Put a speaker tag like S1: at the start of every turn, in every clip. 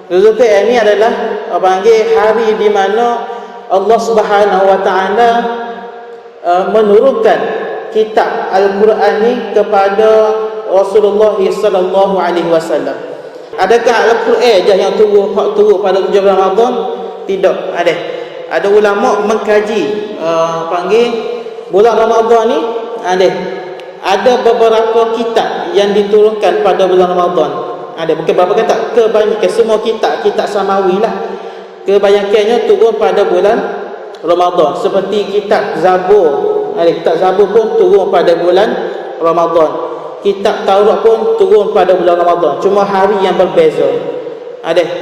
S1: Nuzul Quran ni adalah panggil hari di mana Allah Subhanahu wa taala menurunkan kitab Al-Quran ni kepada Rasulullah sallallahu alaihi wasallam. Adakah Al-Quran je yang turun pada 17 Ramadan? Tidak, ada ulama mengkaji panggil bulan Ramadan ni ada beberapa kitab yang diturunkan pada bulan Ramadan. Bukan beberapa kitab, kebanyakan semua kitab samawi lah, kebanyakannya turun pada bulan Ramadan. Seperti kitab Zabur, kitab Zabur pun turun pada bulan Ramadan. Kitab Taurat pun turun pada bulan Ramadan, cuma hari yang berbeza.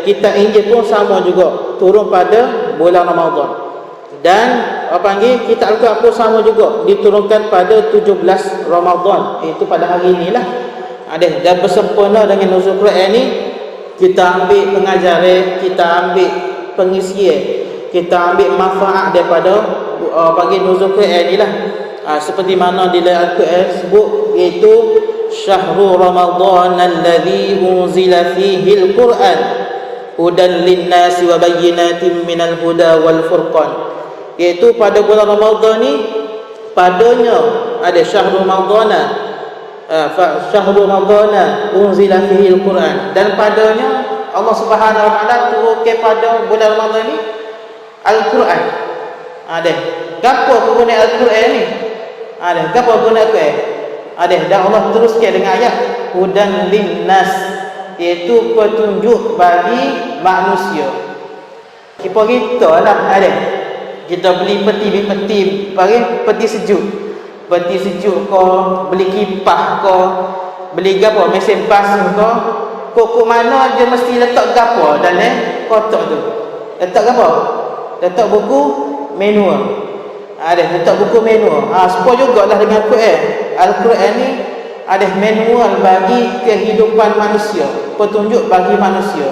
S1: Kitab Injil pun sama juga, turun pada bulan Ramadan. Dan kitab Al-Quran pun sama juga, diturunkan pada 17 Ramadan, iaitu pada hari inilah. Dan bersempena dengan nuzul Quran ni, kita ambil pengajaran, kita ambil pengisian, kita ambil manfaat daripada nuzul Quran ni lah. Seperti mana di dalam Al-Quran sebut, iaitu syahrul Ramadan alladzi unzila fihi al-Quran hudan lin-nasi wa bayyinatin minal huda wal furqan. Iaitu pada bulan Ramadan ni, padanya ada syahrul Ramadana, syahrul Ramadana unzila fihi al-Quran, dan padanya Allah Subhanahu wa taala turunkan pada bulan Ramadan ni Al-Quran. Gapo guna Al-Quran ni? Gapo guna Al-Quran? Dan Allah teruskan dengan ayat hudan linnas, iaitu petunjuk bagi manusia. Kita lah kita beli peti sejuk kau, beli kipas kau, beli gapo, mesin basuh kau, kok mana je mesti letak gapo dalam kotak tu. Letak gapo? Letak buku manual. Letak buku manual. Supaya jugalah dengan Al-Quran. Al-Quran ni ada manual bagi kehidupan manusia, petunjuk bagi manusia.